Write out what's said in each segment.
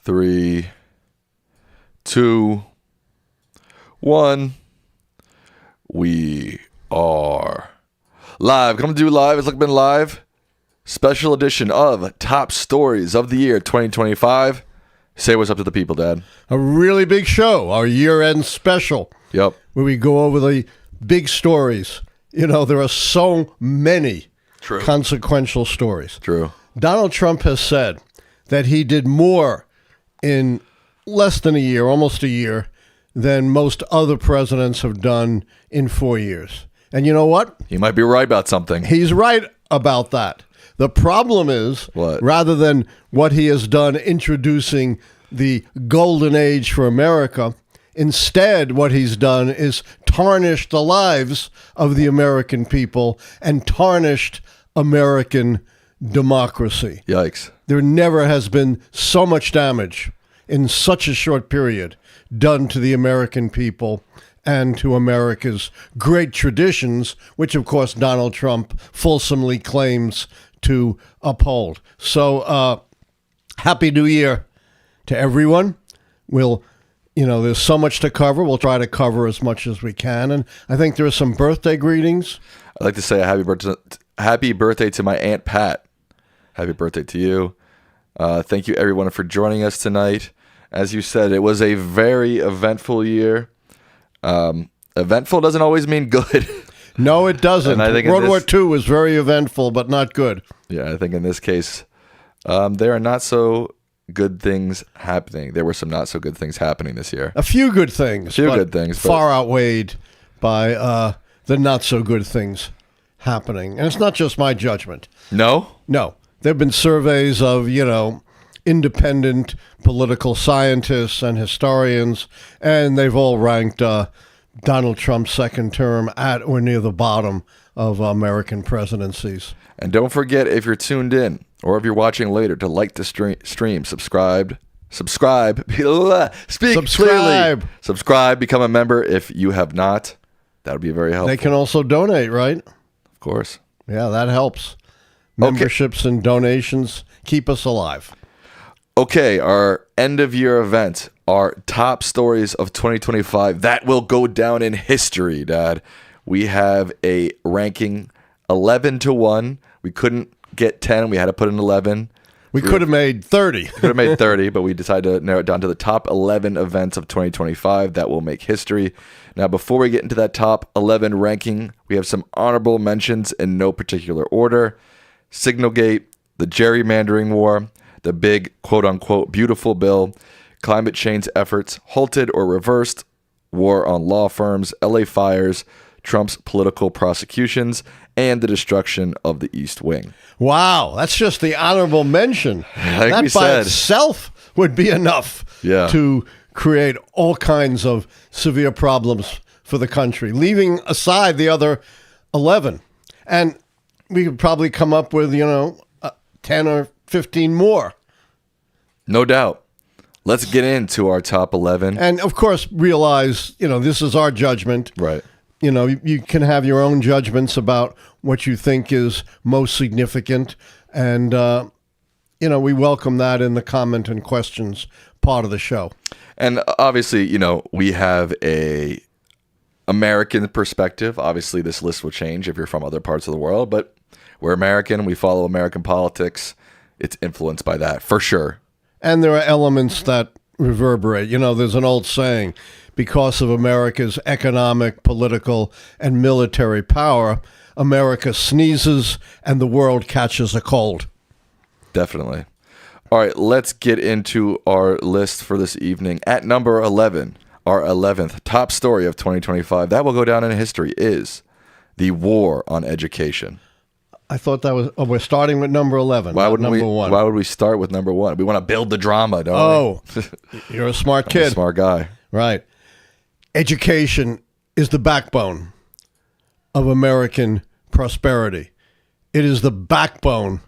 3, 2, 1. We are live. Coming to you live. It's been live. Special edition of Top Stories of the Year 2025. Say what's up to the people, Dad. A really big show, our year-end special. Yep. Where we go over the big stories. You know, there are so many consequential stories. True. Donald Trump has said that he did more in less than a year, almost a year, than most other presidents have done in 4 years. And you know what? He might be right about something. He's right about that. The problem is, rather than what he has done introducing the golden age for America, instead what he's done is tarnished the lives of the American people and tarnished American democracy. Yikes. There never has been so much damage in such a short period done to the American people and to America's great traditions, which, of course, Donald Trump fulsomely claims to uphold. So, Happy New Year to everyone. There's so much to cover. We'll try to cover as much as we can. And I think there are some birthday greetings. I'd like to say a happy birthday to my Aunt Pat. Happy birthday to you. Thank you, everyone, for joining us tonight. As you said, it was a very eventful year. Eventful doesn't always mean good. No, it doesn't. And I think World War II was very eventful, but not good. Yeah, I think in this case, there are not so good things happening. There were some not so good things happening this year. A few good things. Far outweighed by the not so good things happening. And it's not just my judgment. No? No. There have been surveys of, independent political scientists and historians, and they've all ranked Donald Trump's second term at or near the bottom of American presidencies. And don't forget, if you're tuned in or if you're watching later, to like the stream, subscribe, speak clearly. Subscribe, become a member if you have not. That would be very helpful. They can also donate, right? Of course. Yeah, that helps. Memberships and donations keep us alive. Okay, our end-of-year event, our top stories of 2025, that will go down in history, Dad. We have a ranking 11-1. We couldn't get 10. We had to put in 11. We could have made 30. Could have made 30, but we decided to narrow it down to the top 11 events of 2025 that will make history. Now, before we get into that top 11 ranking, we have some honorable mentions in no particular order. Signalgate, the gerrymandering war, the big quote-unquote beautiful bill, climate change efforts halted or reversed, war on law firms, LA fires, Trump's political prosecutions, and the destruction of the East Wing. Wow, that's just the honorable mention. That by itself would be enough to create all kinds of severe problems for the country, leaving aside the other 11. And we could probably come up with, 10 or 15 more. No doubt. Let's get into our top 11. And, of course, realize, this is our judgment. Right. You can have your own judgments about what you think is most significant. And, we welcome that in the comment and questions part of the show. And obviously, we have a American perspective. Obviously, this list will change if you're from other parts of the world, but we're American. We follow American politics. It's influenced by that, for sure. And there are elements that reverberate. There's an old saying, because of America's economic, political, and military power, America sneezes and the world catches a cold. Definitely. All right, let's get into our list for this evening. At number 11, our 11th top story of 2025, that will go down in history, is the war on education. I thought that was, we're starting with number 11, why number 1. Why would we start with number 1? We want to build the drama, don't we? You're a smart kid. I'm a smart guy. Right. Education is the backbone of American prosperity. It is the backbone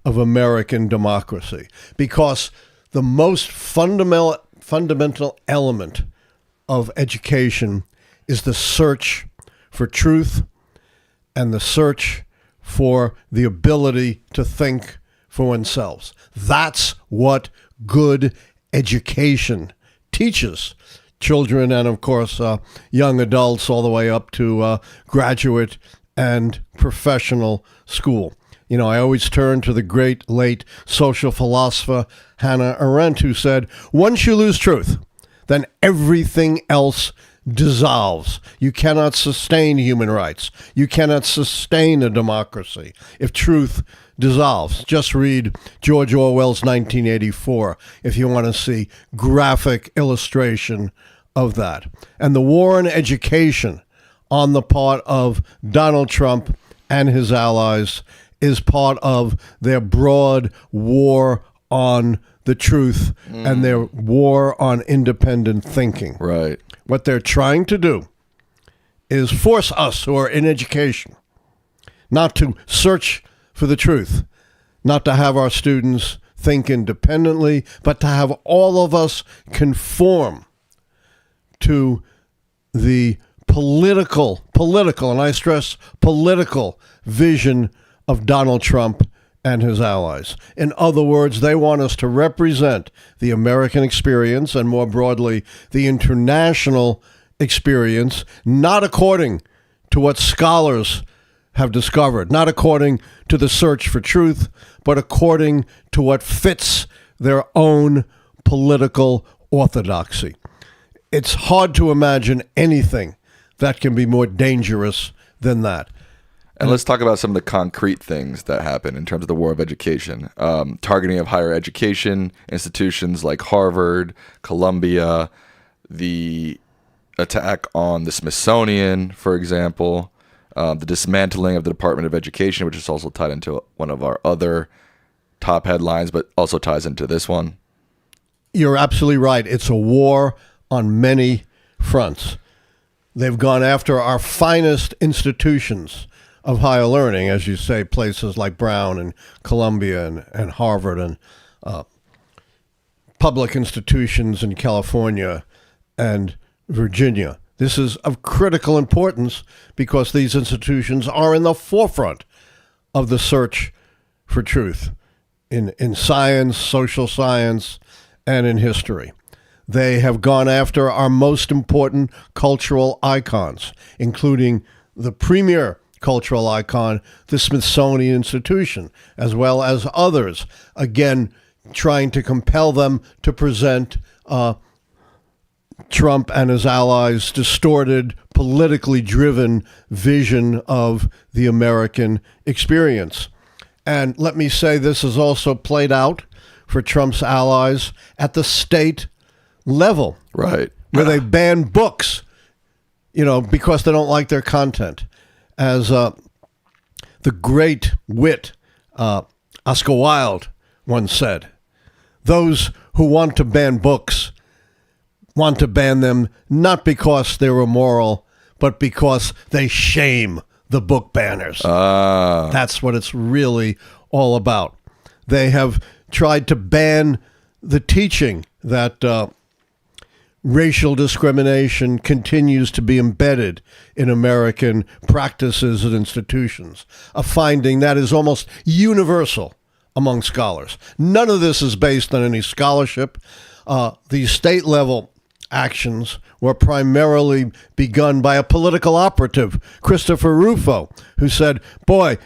of American democracy, because the most fundamental element of education is the search for truth and the search for the ability to think for oneself. That's what good education teaches children and, of course, young adults all the way up to graduate and professional school. You know, I always turn to the great late social philosopher Hannah Arendt, who said, once you lose truth, then everything else dissolves. You cannot sustain human rights. You cannot sustain a democracy if truth dissolves. Just read George Orwell's 1984 if you want to see graphic illustration of that. And the war on education on the part of Donald Trump and his allies is part of their broad war on the truth and their war on independent thinking. Right. What they're trying to do is force us who are in education not to search for the truth, not to have our students think independently, but to have all of us conform to the political, and I stress political, vision of Donald Trump and his allies. In other words, they want us to represent the American experience and more broadly, the international experience, not according to what scholars have discovered, not according to the search for truth, but according to what fits their own political orthodoxy. It's hard to imagine anything that can be more dangerous than that. And let's talk about some of the concrete things that happen in terms of the war of education. Targeting of higher education institutions like Harvard, Columbia, the attack on the Smithsonian, for example, the dismantling of the Department of Education, which is also tied into one of our other top headlines, but also ties into this one. You're absolutely right. It's a war on many fronts. They've gone after our finest institutions of higher learning, as you say, places like Brown and Columbia and Harvard and public institutions in California and Virginia. This is of critical importance because these institutions are in the forefront of the search for truth in science, social science, and in history. They have gone after our most important cultural icons, including the premier cultural icon, the Smithsonian Institution, as well as others, again, trying to compel them to present Trump and his allies' distorted, politically driven vision of the American experience. And let me say this is also played out for Trump's allies at the state level. Right. Where they ban books, because they don't like their content. As the great wit Oscar Wilde once said, those who want to ban books want to ban them not because they're immoral, but because they shame the book banners. That's what it's really all about. They have tried to ban the teaching that racial discrimination continues to be embedded in American practices and institutions, a finding that is almost universal among scholars. None of this is based on any scholarship. These state-level actions were primarily begun by a political operative, Christopher Rufo, who said, boy,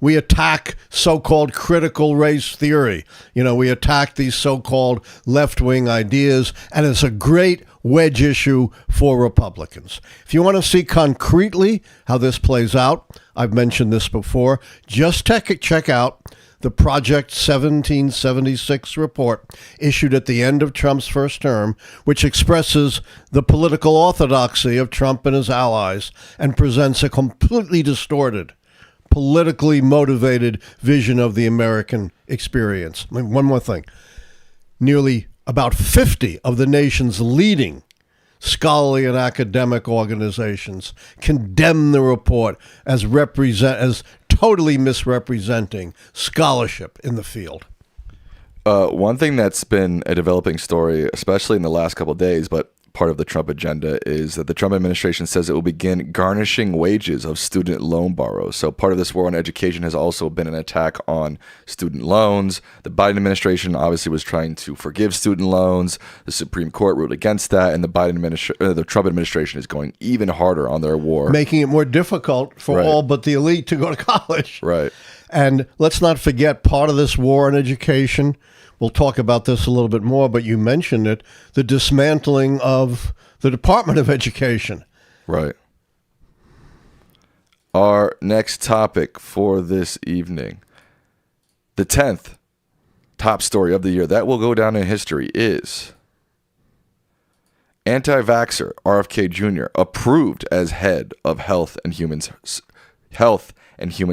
we attack so-called critical race theory. We attack these so-called left-wing ideas, and it's a great wedge issue for Republicans. If you want to see concretely how this plays out, I've mentioned this before, just check out the Project 1776 report issued at the end of Trump's first term, which expresses the political orthodoxy of Trump and his allies and presents a completely distorted, politically motivated vision of the American experience. One more thing. Nearly about 50 of the nation's leading scholarly and academic organizations condemn the report as totally misrepresenting scholarship in the field. One thing that's been a developing story, especially in the last couple of days, but part of the Trump agenda is that the Trump administration says it will begin garnishing wages of student loan borrowers. So part of this war on education has also been an attack on student loans. The Biden administration obviously was trying to forgive student loans. The Supreme Court ruled against that, and the Trump administration is going even harder on their war, making it more difficult for all but the elite to go to college. Right. And let's not forget, part of this war on education, we'll talk about this a little bit more, but you mentioned it, the dismantling of the Department of Education. Right. Our next topic for this evening, the 10th top story of the year that will go down in history, is anti-vaxxer RFK Jr. approved as head of Health and Human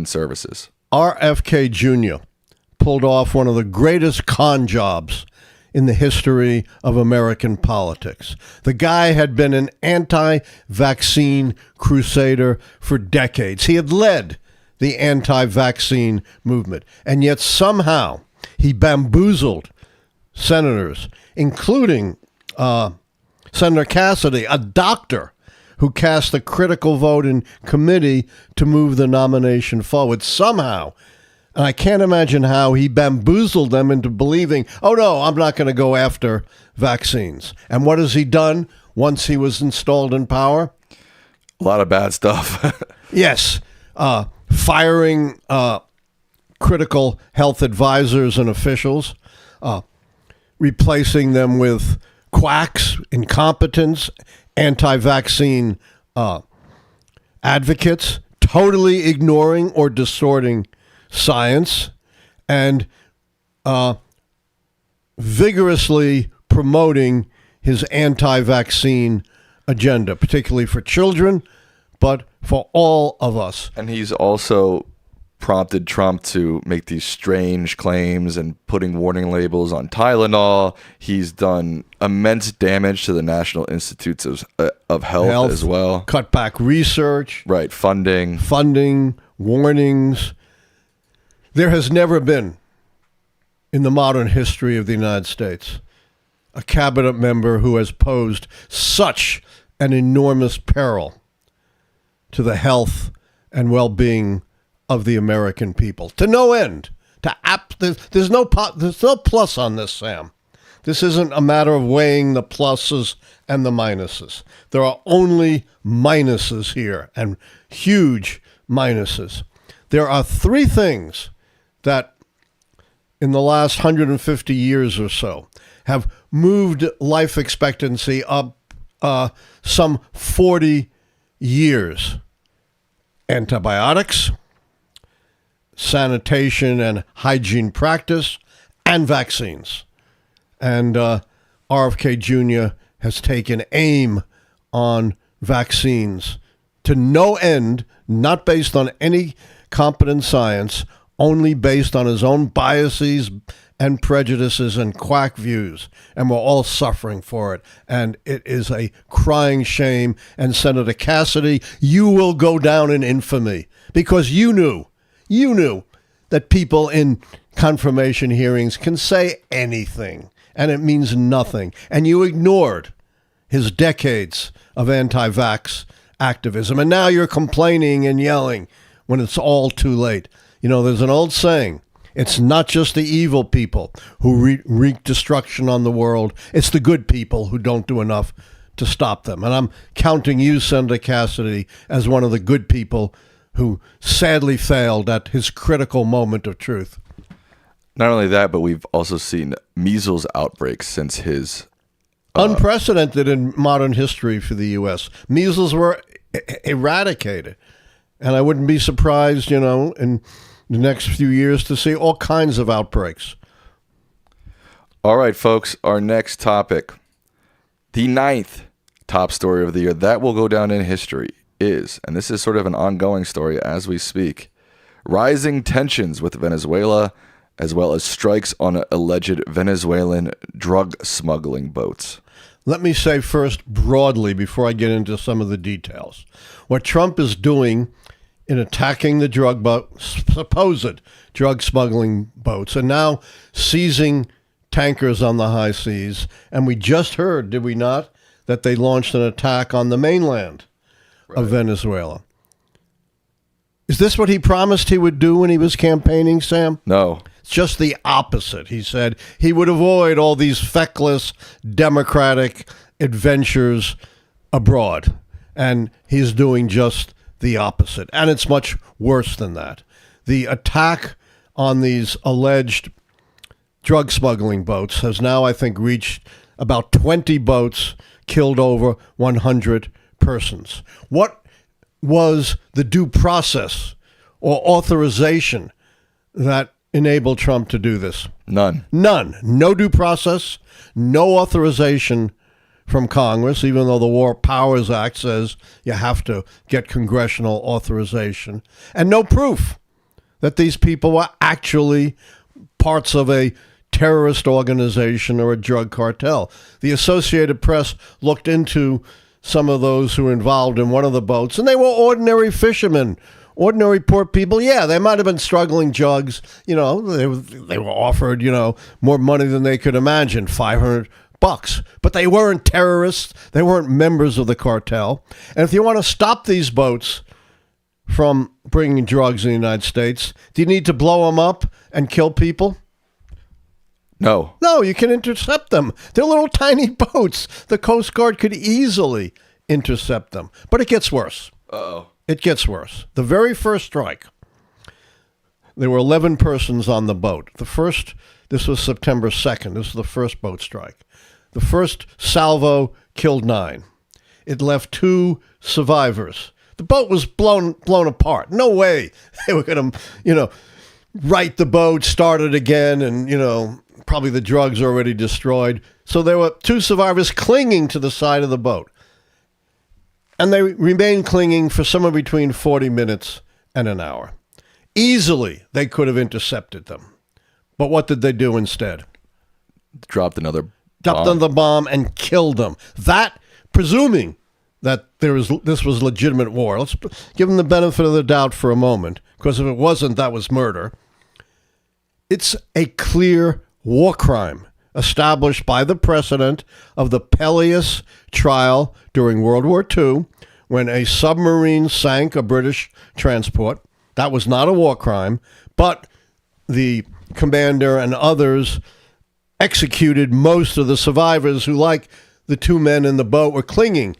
Services. RFK Jr. pulled off one of the greatest con jobs in the history of American politics. The guy had been an anti-vaccine crusader for decades. He had led the anti-vaccine movement, and yet somehow he bamboozled senators, including Senator Cassidy, a doctor who cast a critical vote in committee to move the nomination forward. Somehow, and I can't imagine how, he bamboozled them into believing, oh no, I'm not going to go after vaccines. And what has he done once he was installed in power? A lot of bad stuff. Yes. Firing critical health advisors and officials, replacing them with quacks, incompetents, anti-vaccine advocates, totally ignoring or distorting science, and vigorously promoting his anti-vaccine agenda, particularly for children, but for all of us. And he's also prompted Trump to make these strange claims and putting warning labels on Tylenol. He's done immense damage to the National Institutes of Health as well. Cut back research. Right, funding, warnings. There has never been, in the modern history of the United States, a cabinet member who has posed such an enormous peril to the health and well-being of the American people, to no end. There's no plus on this, Sam. This isn't a matter of weighing the pluses and the minuses. There are only minuses here, and huge minuses. There are three things that in the last 150 years or so have moved life expectancy up some 40 years. Antibiotics, sanitation and hygiene practice, and vaccines. And RFK Jr. has taken aim on vaccines to no end, not based on any competent science, only based on his own biases and prejudices and quack views. And we're all suffering for it. And it is a crying shame. And Senator Cassidy, you will go down in infamy because you knew that people in confirmation hearings can say anything and it means nothing. And you ignored his decades of anti-vax activism. And now you're complaining and yelling when it's all too late. You know, there's an old saying, it's not just the evil people who wreak destruction on the world. It's the good people who don't do enough to stop them. And I'm counting you, Senator Cassidy, as one of the good people who sadly failed at his critical moment of truth. Not only that, but we've also seen measles outbreaks since his... Unprecedented in modern history for the U.S. Measles were eradicated. And I wouldn't be surprised, in the next few years to see all kinds of outbreaks. All right, folks, our next topic, the 9th top story of the year that will go down in history is, and this is sort of an ongoing story as we speak, rising tensions with Venezuela, as well as strikes on alleged Venezuelan drug smuggling boats. Let me say first broadly, before I get into some of the details, what Trump is doing in attacking the supposed drug smuggling boats, and now seizing tankers on the high seas. And we just heard, did we not, that they launched an attack on the mainland of Venezuela. Is this what he promised he would do when he was campaigning, Sam? No. It's just the opposite. He said he would avoid all these feckless democratic adventures abroad. And he's doing just the opposite. And it's much worse than that. The attack on these alleged drug smuggling boats has now, I think, reached about 20 boats, killed over 100 persons. What was the due process or authorization that enabled Trump to do this? None. None. No due process, no authorization from Congress, even though the War Powers Act says you have to get congressional authorization, and no proof that these people were actually parts of a terrorist organization or a drug cartel. The Associated Press looked into some of those who were involved in one of the boats, and they were ordinary fishermen, ordinary poor people. Yeah, they might have been struggling jugs. You know, they were offered, more money than they could imagine, $500. But they weren't terrorists. They weren't members of the cartel. And if you want to stop these boats from bringing drugs in the United States, do you need to blow them up and kill people? No. No, you can intercept them. They're little tiny boats. The Coast Guard could easily intercept them. But it gets worse. Uh-oh. It gets worse. The very first strike, there were 11 persons on the boat. This was September 2nd. This was the first boat strike. The first salvo killed 9. It left 2 survivors. The boat was blown apart. No way they were going to, right the boat, start it again, and, probably the drugs already destroyed. So there were 2 survivors clinging to the side of the boat. And they remained clinging for somewhere between 40 minutes and an hour. Easily, they could have intercepted them. But what did they do instead? Dropped another bomb and killed them. That, presuming that this was legitimate war. Let's give them the benefit of the doubt for a moment, because if it wasn't, that was murder. It's a clear war crime established by the precedent of the Peleus trial during World War II, when a submarine sank a British transport. That was not a war crime, but the commander and others executed most of the survivors who, like the 2 men in the boat, were clinging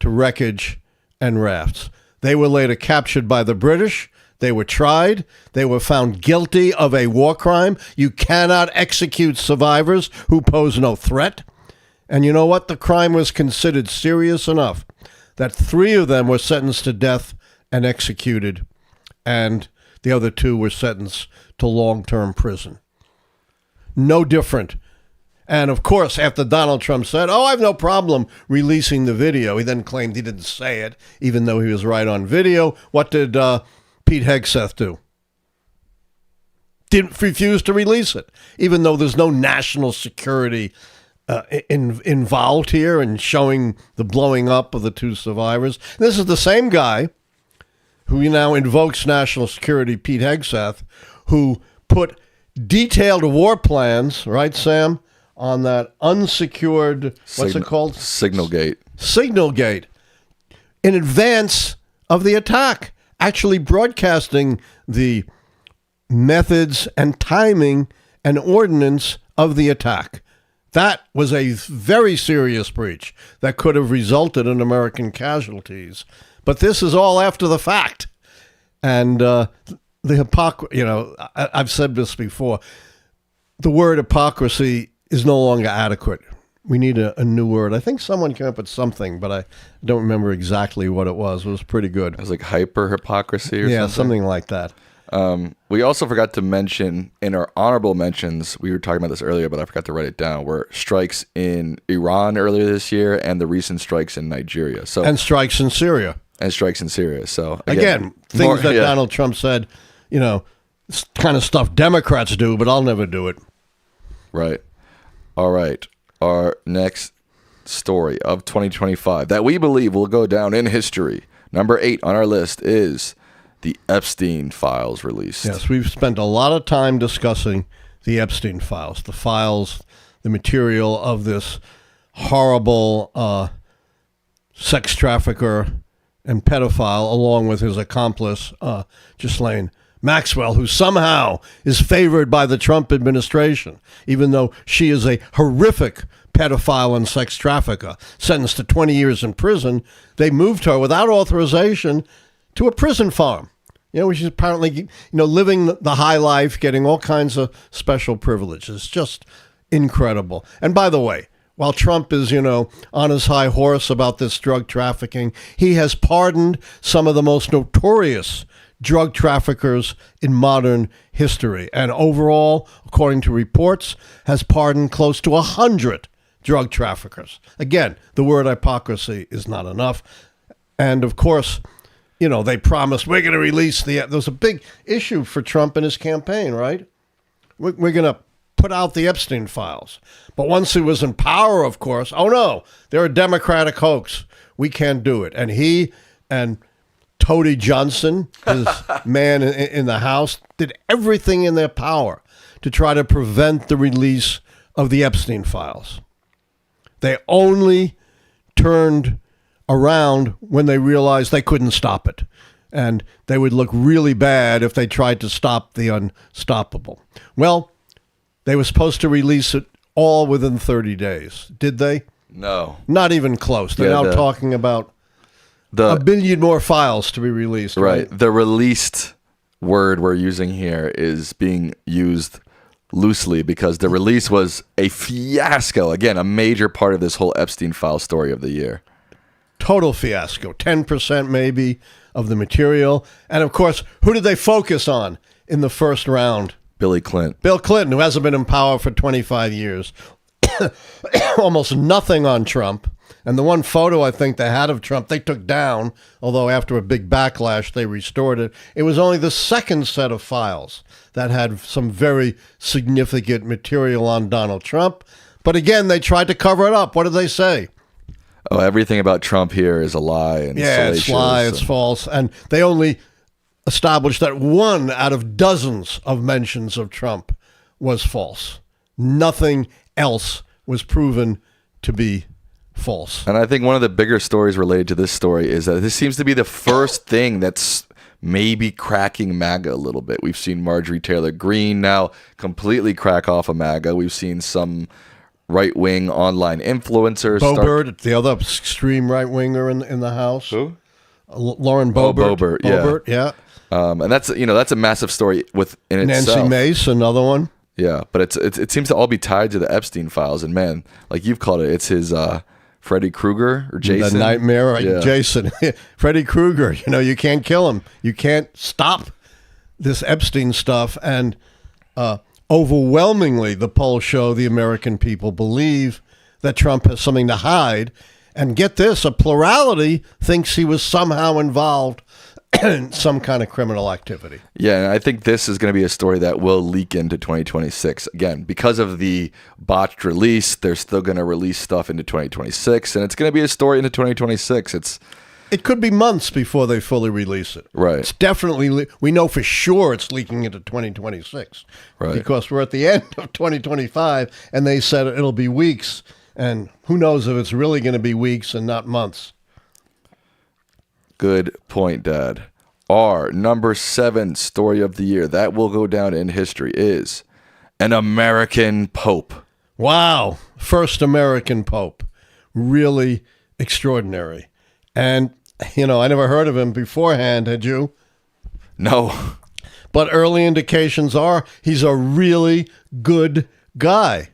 to wreckage and rafts. They were later captured by the British. They were tried. They were found guilty of a war crime. You cannot execute survivors who pose no threat. And you know what? The crime was considered serious enough that 3 of them were sentenced to death and executed, and the other 2 were sentenced to long-term prison. No different. And of course, after Donald Trump said, I have no problem releasing the video, he then claimed he didn't say it, even though he was right on video. What did Pete Hegseth do? Didn't refuse to release it, even though there's no national security involved here in showing the blowing up of the 2 survivors. This is the same guy who now invokes national security, Pete Hegseth, who put detailed war plans, right, Sam, on that unsecured, what's it called? Signal gate, in advance of the attack, actually broadcasting the methods and timing and ordinance of the attack. That was a very serious breach that could have resulted in American casualties. But this is all after the fact. And the hypocrisy, I've said this before, the word hypocrisy is no longer adequate. We need a new word. I think someone came up with something, but I don't remember exactly what it was. It was pretty good. It was like hyper hypocrisy or something? Yeah, something like that. We also forgot to mention in our honorable mentions, we were talking about this earlier, but I forgot to write it down, were strikes in Iran earlier this year and the recent strikes in Nigeria. And strikes in Syria. So again things that Donald Trump said, it's kind of stuff Democrats do, but I'll never do it. Right. All right. Our next story of 2025 that we believe will go down in history, number 8 on our list, is the Epstein files released. Yes, we've spent a lot of time discussing the Epstein files, the material of this horrible sex trafficker and pedophile, along with his accomplice, Ghislaine Maxwell, who somehow is favored by the Trump administration, even though she is a horrific pedophile and sex trafficker, sentenced to 20 years in prison. They moved her without authorization to a prison farm. She's apparently, living the high life, getting all kinds of special privileges. Just incredible. And by the way, while Trump is, on his high horse about this drug trafficking, he has pardoned some of the most notorious drug traffickers in modern history. And overall, according to reports, has pardoned close to 100 drug traffickers. Again, the word hypocrisy is not enough. And of course, they promised we're going to release there was a big issue for Trump in his campaign, right? We're going to put out the Epstein files. But once he was in power, of course, oh no, they're a Democratic hoax. We can't do it. And he and Tody Johnson, his man in the House, did everything in their power to try to prevent the release of the Epstein files. They only turned around when they realized they couldn't stop it. And they would look really bad if they tried to stop the unstoppable. Well, they were supposed to release it all within 30 days. Did they? No. Not even close. They're now talking about a billion more files to be released. Right. The released word we're using here is being used loosely because the release was a fiasco. Again, a major part of this whole Epstein file story of the year. Total fiasco. 10% maybe of the material. And of course, who did they focus on in the first round? Bill Clinton, who hasn't been in power for 25 years. Almost nothing on Trump. And the one photo I think they had of Trump, they took down, although after a big backlash, they restored it. It was only the second set of files that had some very significant material on Donald Trump. But again, they tried to cover it up. What did they say? Oh, everything about Trump here is a lie. And it's lie, it's false. And they only established that one out of dozens of mentions of Trump was false. Nothing else was proven to be false. And I think one of the bigger stories related to this story is that this seems to be the first thing that's maybe cracking MAGA a little bit. We've seen Marjorie Taylor Greene now completely crack off of MAGA. We've seen some right-wing online influencers. Boebert, the other extreme right-winger in the House. Who? Lauren Boebert. Boebert, yeah. And that's a massive story within itself. Nancy Mace, another one. Yeah, but it seems to all be tied to the Epstein files. And man, like you've called it, it's his Freddy Krueger or Jason. The nightmare, right? Yeah. Jason. Freddy Krueger, you can't kill him. You can't stop this Epstein stuff. And overwhelmingly, the polls show the American people believe that Trump has something to hide. And get this, a plurality thinks he was somehow involved in some kind of criminal activity. Yeah, and I think this is going to be a story that will leak into 2026. Again, because of the botched release, they're still going to release stuff into 2026, and it's going to be a story into 2026. It could be months before they fully release it. Right. It's definitely, we know for sure it's leaking into 2026. Right. Because we're at the end of 2025, and they said it'll be weeks. And who knows if it's really going to be weeks and not months. Good point, Dad. Our number 7 story of the year that will go down in history is an American Pope. Wow. First American Pope. Really extraordinary. And, I never heard of him beforehand, had you? No. But early indications are he's a really good guy.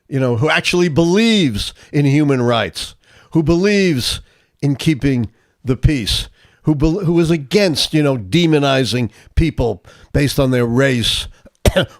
Who actually believes in human rights, who believes in keeping the peace, who is against, demonizing people based on their race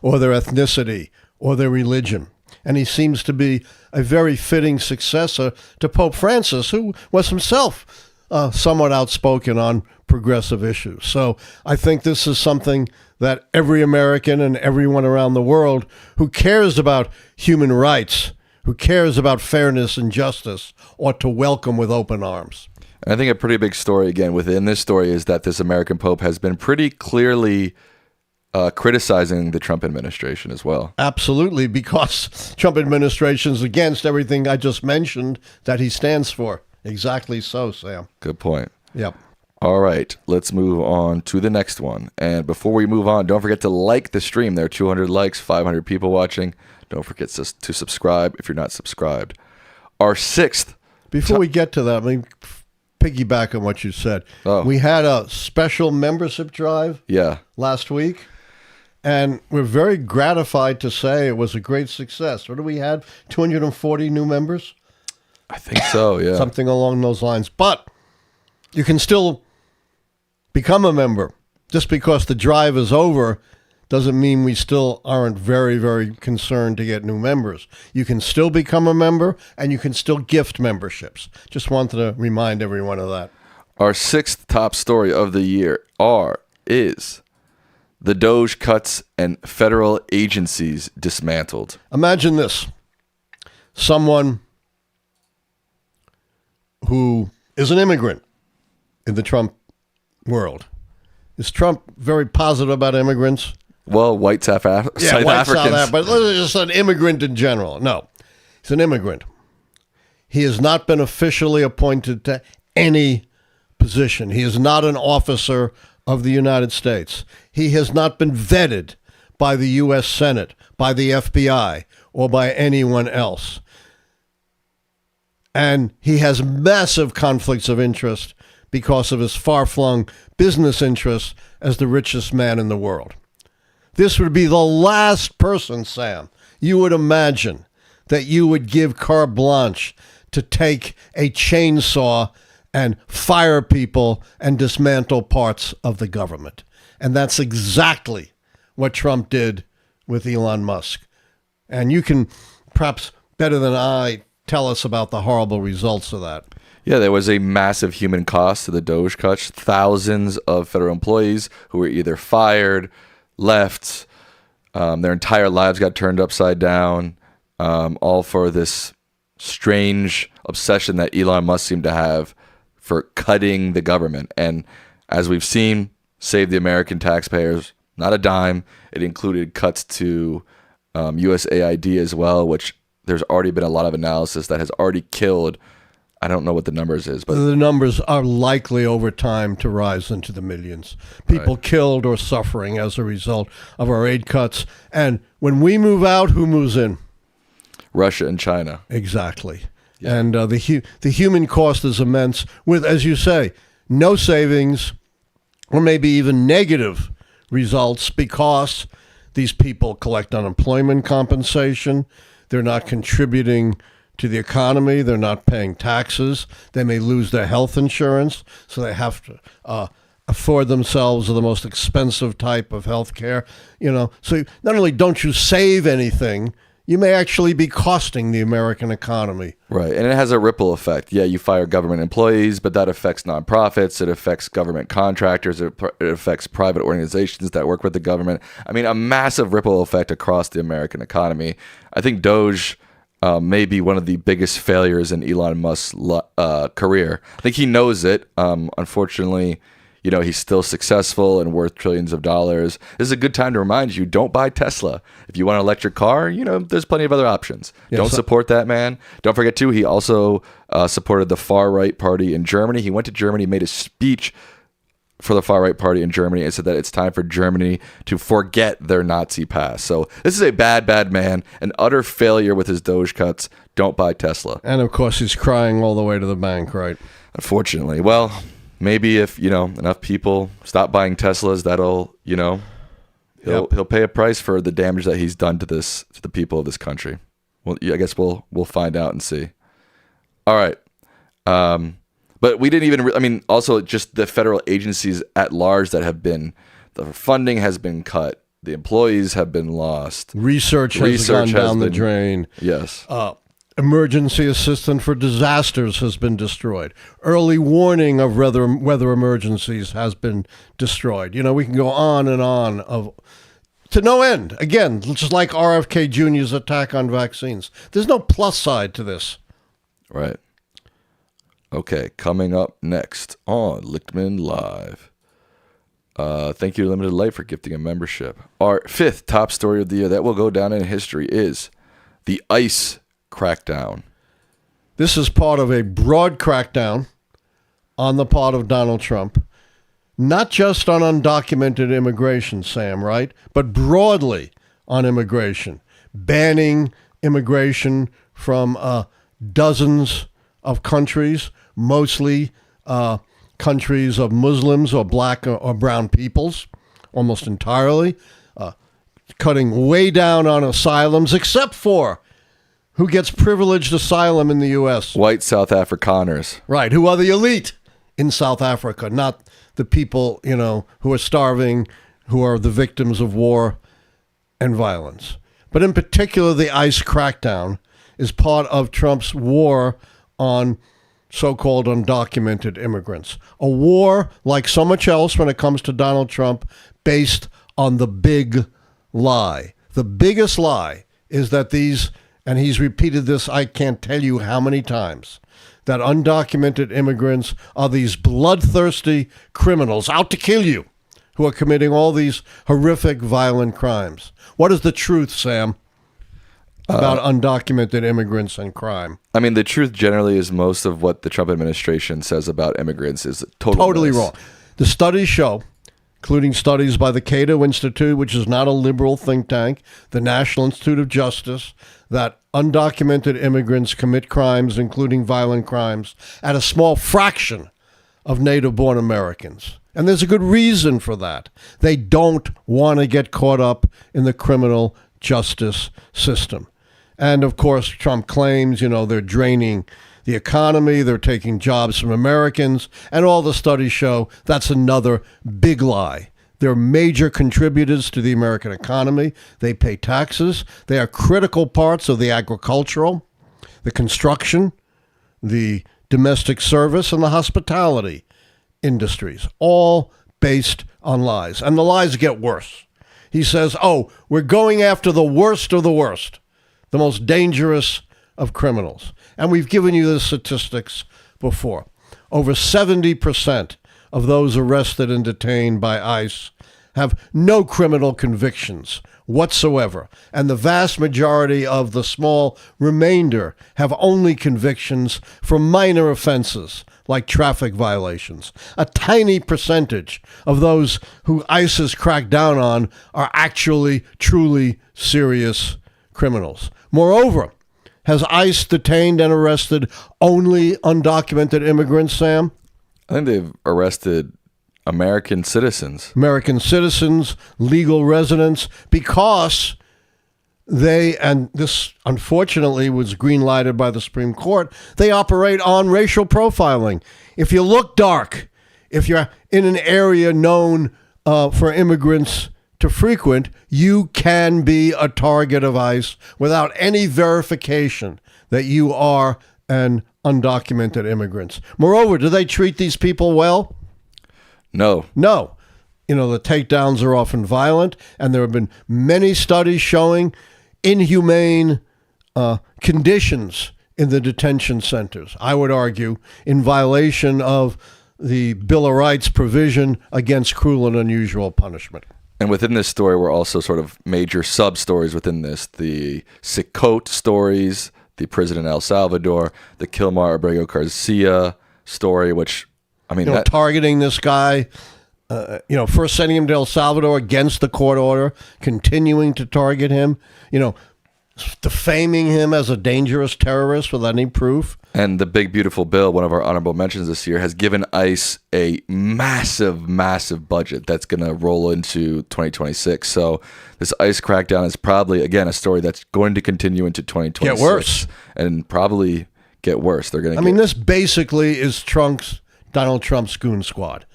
or their ethnicity or their religion. And he seems to be a very fitting successor to Pope Francis, who was himself somewhat outspoken on progressive issues. So I think this is something that every American and everyone around the world who cares about human rights, who cares about fairness and justice, ought to welcome with open arms. And I think a pretty big story, again, within this story is that this American Pope has been pretty clearly criticizing the Trump administration as well. Absolutely, because Trump administration is against everything I just mentioned that he stands for. Exactly so, Sam. Good point. Yep. All right, let's move on to the next one. And before we move on, don't forget to like the stream. There are 200 likes, 500 people watching. Don't forget to subscribe if you're not subscribed. Our sixth. Before we get to that, let me piggyback on what you said. Oh. We had a special membership drive last week, and we're very gratified to say it was a great success. What do we have? 240 new members? I think so, yeah. Something along those lines. But you can still become a member. Just because the drive is over doesn't mean we still aren't very, very concerned to get new members. You can still become a member, and you can still gift memberships. Just wanted to remind everyone of that. Our sixth top story of the year is the DOGE cuts and federal agencies dismantled. Imagine this. Someone who is an immigrant in the Trump world. Is Trump very positive about immigrants? Well, white South Africans. But just an immigrant in general. No, he's an immigrant. He has not been officially appointed to any position. He is not an officer of the United States. He has not been vetted by the U.S. Senate, by the FBI, or by anyone else. And he has massive conflicts of interest because of his far-flung business interests as the richest man in the world. This would be the last person, Sam, you would imagine that you would give carte blanche to take a chainsaw and fire people and dismantle parts of the government. And that's exactly what Trump did with Elon Musk. And you can perhaps better than I tell us about the horrible results of that. Yeah, there was a massive human cost to the DOGE cuts. Thousands of federal employees who were either fired, left, their entire lives got turned upside down, all for this strange obsession that Elon Musk seemed to have for cutting the government. And as we've seen, save the American taxpayers, not a dime. It included cuts to USAID as well, which there's already been a lot of analysis that has already killed. I don't know what the numbers is, but the numbers are likely over time to rise into the millions. People killed or suffering as a result of our aid cuts. And when we move out, who moves in? Russia and China. Exactly. Yeah. And the human cost is immense with, as you say, no savings or maybe even negative results because these people collect unemployment compensation. They're not contributing to the economy. They're not paying taxes. They may lose their health insurance, so they have to afford themselves the most expensive type of health care. So not only don't you save anything, you may actually be costing the American economy. Right, and it has a ripple effect. Yeah, you fire government employees, but that affects nonprofits. It affects government contractors. It affects private organizations that work with the government. I mean, a massive ripple effect across the American economy. I think DOGE may be one of the biggest failures in Elon Musk's career. I think he knows it. Unfortunately, he's still successful and worth trillions of dollars. This is a good time to remind you, don't buy Tesla. If you want an electric car, there's plenty of other options. Yes. Don't support that man. Don't forget, too, he also supported the far-right party in Germany. He went to Germany, made a speech for the far-right party in Germany and said that it's time for Germany to forget their Nazi past. So this is a bad, bad man, an utter failure with his DOGE cuts. Don't buy Tesla. And, of course, he's crying all the way to the bank, right? Unfortunately. Well, maybe if, enough people stop buying Teslas, that'll, he'll pay a price for the damage that he's done to the people of this country. Well, I guess we'll find out and see. All right. But we didn't even, also just the federal agencies at large that have been, the funding has been cut. The employees have been lost. Research has gone down the drain. Yes. Emergency assistance for disasters has been destroyed. Early warning of weather emergencies has been destroyed. We can go on and on to no end. Again, just like RFK Jr.'s attack on vaccines. There's no plus side to this. Right. Okay, coming up next on Lichtman Live. Thank you to Limited Light for gifting a membership. Our fifth top story of the year that will go down in history is the ICE crackdown. This is part of a broad crackdown on the part of Donald Trump, not just on undocumented immigration, Sam, right? But broadly on immigration, banning immigration from dozens of countries, mostly countries of Muslims or black or brown peoples, almost entirely, cutting way down on asylums, except for who gets privileged asylum in the U.S. White South Afrikaners. Right, who are the elite in South Africa, not the people, who are starving, who are the victims of war and violence. But in particular, the ICE crackdown is part of Trump's war on so-called undocumented immigrants. A war, like so much else when it comes to Donald Trump, based on the big lie. The biggest lie is that these, and he's repeated this I can't tell you how many times, that undocumented immigrants are these bloodthirsty criminals out to kill you who are committing all these horrific, violent crimes. What is the truth, Sam, about undocumented immigrants and crime? I mean, the truth generally is most of what the Trump administration says about immigrants is totally wrong. The studies show, including studies by the Cato Institute, which is not a liberal think tank, the National Institute of Justice, that undocumented immigrants commit crimes, including violent crimes, at a small fraction of native-born Americans. And there's a good reason for that. They don't want to get caught up in the criminal justice system. And, of course, Trump claims, they're draining the economy, they're taking jobs from Americans, and all the studies show that's another big lie. They're major contributors to the American economy. They pay taxes. They are critical parts of the agricultural, the construction, the domestic service, and the hospitality industries, all based on lies. And the lies get worse. He says, we're going after the worst of the worst, the most dangerous of criminals. And we've given you the statistics before. Over 70% of those arrested and detained by ICE have no criminal convictions whatsoever. And the vast majority of the small remainder have only convictions for minor offenses like traffic violations. A tiny percentage of those who ICE has cracked down on are actually truly serious criminals. Moreover, has ICE detained and arrested only undocumented immigrants, Sam? I think they've arrested American citizens. American citizens, legal residents, because they, and this unfortunately was green-lighted by the Supreme Court, they operate on racial profiling. If you look dark, if you're in an area known for immigrants to frequent, you can be a target of ICE without any verification that you are an undocumented immigrant. Moreover, do they treat these people well? No. The takedowns are often violent, and there have been many studies showing inhumane conditions in the detention centers, I would argue, in violation of the Bill of Rights provision against cruel and unusual punishment. And within this story were also sort of major sub-stories within this. The Sicote stories, the prison in El Salvador, the Kilmar Abrego Garcia story, which, targeting this guy, first sending him to El Salvador against the court order, continuing to target him, defaming him as a dangerous terrorist without any proof. And the big, beautiful bill, one of our honorable mentions this year, has given ICE a massive, massive budget that's going to roll into 2026. So this ICE crackdown is probably, again, a story that's going to continue into 2026. Get worse. And probably get worse. They're going to this basically is Donald Trump's goon squad.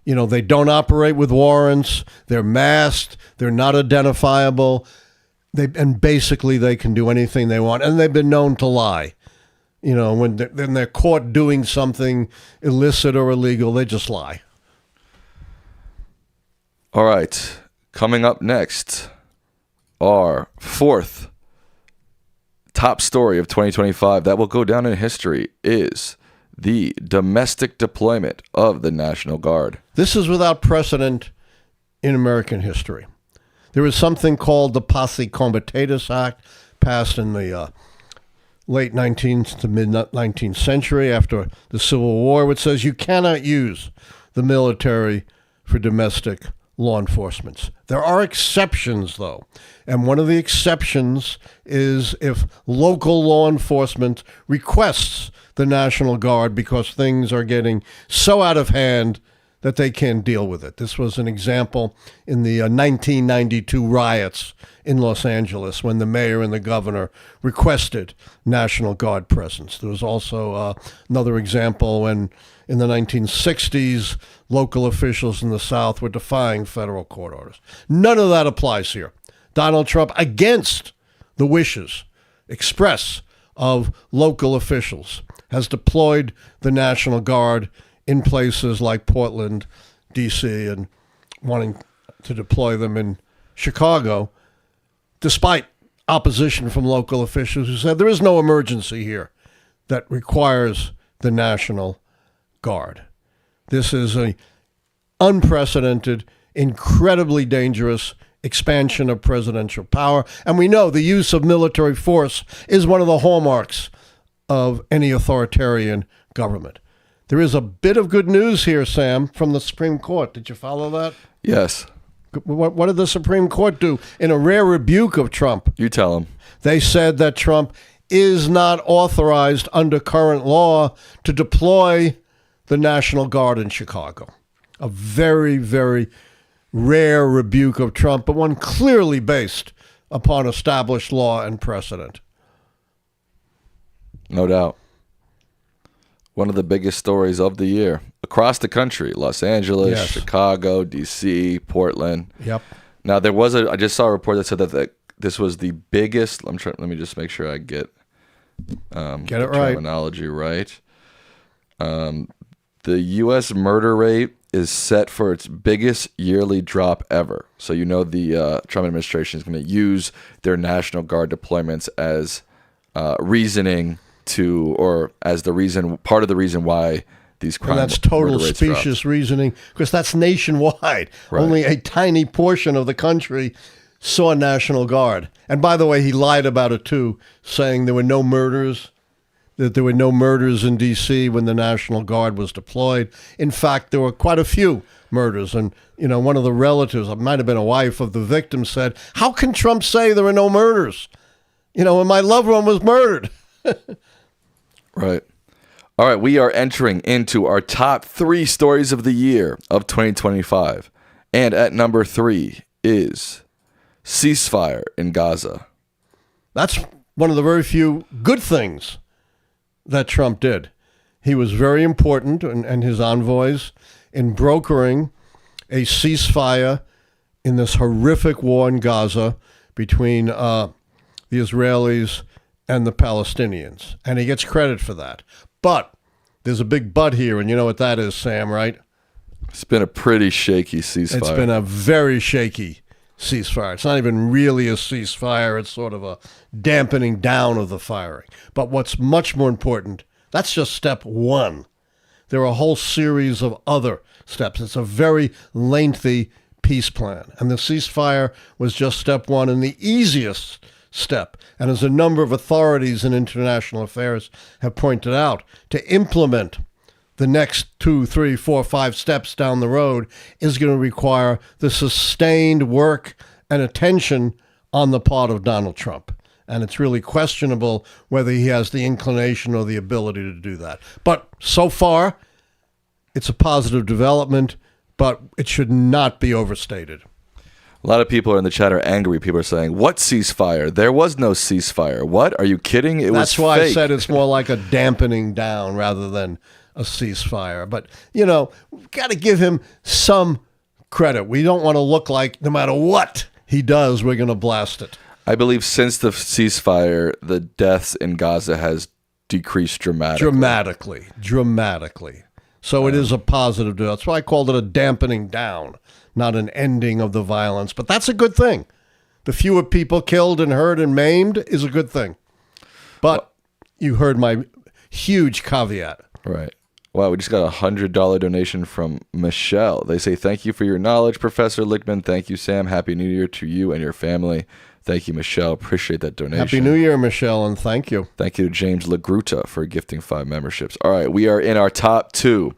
They don't operate with warrants. They're masked. They're not identifiable. Basically they can do anything they want. And they've been known to lie. When they're caught doing something illicit or illegal, they just lie. All right. Coming up next, our fourth top story of 2025 that will go down in history is the domestic deployment of the National Guard. This is without precedent in American history. There is something called the Posse Comitatus Act, passed in the late 19th to mid-19th century after the Civil War, which says you cannot use the military for domestic law enforcement. There are exceptions, though, and one of the exceptions is if local law enforcement requests the National Guard because things are getting so out of hand that they can't deal with it. This was an example in the 1992 riots in Los Angeles when the mayor and the governor requested National Guard presence. There was also another example when in the 1960s, local officials in the South were defying federal court orders. None of that applies here. Donald Trump, against the wishes express of local officials, has deployed the National Guard in places like Portland, D.C., and wanting to deploy them in Chicago, despite opposition from local officials who said there is no emergency here that requires the National Guard. This is an unprecedented, incredibly dangerous expansion of presidential power, and we know the use of military force is one of the hallmarks of any authoritarian government. There is a bit of good news here, Sam, from the Supreme Court. Did you follow that? Yes. What did the Supreme Court do in a rare rebuke of Trump? You tell him. They said that Trump is not authorized under current law to deploy the National Guard in Chicago. A very, very rare rebuke of Trump, but one clearly based upon established law and precedent. No doubt. One of the biggest stories of the year across the country: Los Angeles, Yes. Chicago, D.C., Portland. Yep. Now I just saw a report that said that this was the biggest. Let me just make sure I get Get the it right. terminology right. The U.S. murder rate is set for its biggest yearly drop ever. So the Trump administration is going to use their National Guard deployments as reasoning part of the reason why these crimes. And that's total specious reasoning, because that's nationwide. Right. Only a tiny portion of the country saw National Guard. And by the way, he lied about it too, saying there were no murders, that there were no murders in D.C. when the National Guard was deployed. In fact, there were quite a few murders. And, one of the relatives, it might have been a wife of the victim, said, "How can Trump say there were no murders? When my loved one was murdered." Right. All right, we are entering into our top 3 stories of the year of 2025. And at number 3 is ceasefire in Gaza. That's one of the very few good things that Trump did. He was very important, and his envoys, in brokering a ceasefire in this horrific war in Gaza between the Israelis and the Palestinians. And he gets credit for that. But there's a big but here, and you know what that is, Sam, right? It's been a pretty shaky ceasefire. It's been a very shaky ceasefire. It's not even really a ceasefire. It's sort of a dampening down of the firing. But what's much more important, that's just step 1. There are a whole series of other steps. It's a very lengthy peace plan. And the ceasefire was just step 1 and the easiest step. And as a number of authorities in international affairs have pointed out, to implement the next 2, 3, 4, 5 steps down the road is going to require the sustained work and attention on the part of Donald Trump. And it's really questionable whether he has the inclination or the ability to do that. But so far, it's a positive development, but it should not be overstated. A lot of people in the chat are angry. People are saying, "What ceasefire? There was no ceasefire. What? Are you kidding? That's why fake." I said it's more like a dampening down rather than a ceasefire. But, we've got to give him some credit. We don't want to look like no matter what he does, we're going to blast it. I believe since the ceasefire, the deaths in Gaza has decreased dramatically. Dramatically. So it is a positive. That's why I called it a dampening down, not an ending of the violence. But that's a good thing. The fewer people killed and hurt and maimed is a good thing. But you heard my huge caveat. Right. Wow, we just got a $100 donation from Michelle. They say, "Thank you for your knowledge, Professor Lichtman. Thank you, Sam. Happy New Year to you and your family." Thank you, Michelle. Appreciate that donation. Happy New Year, Michelle, and thank you. Thank you to James LaGruta for gifting 5 memberships. All right, we are in our top 2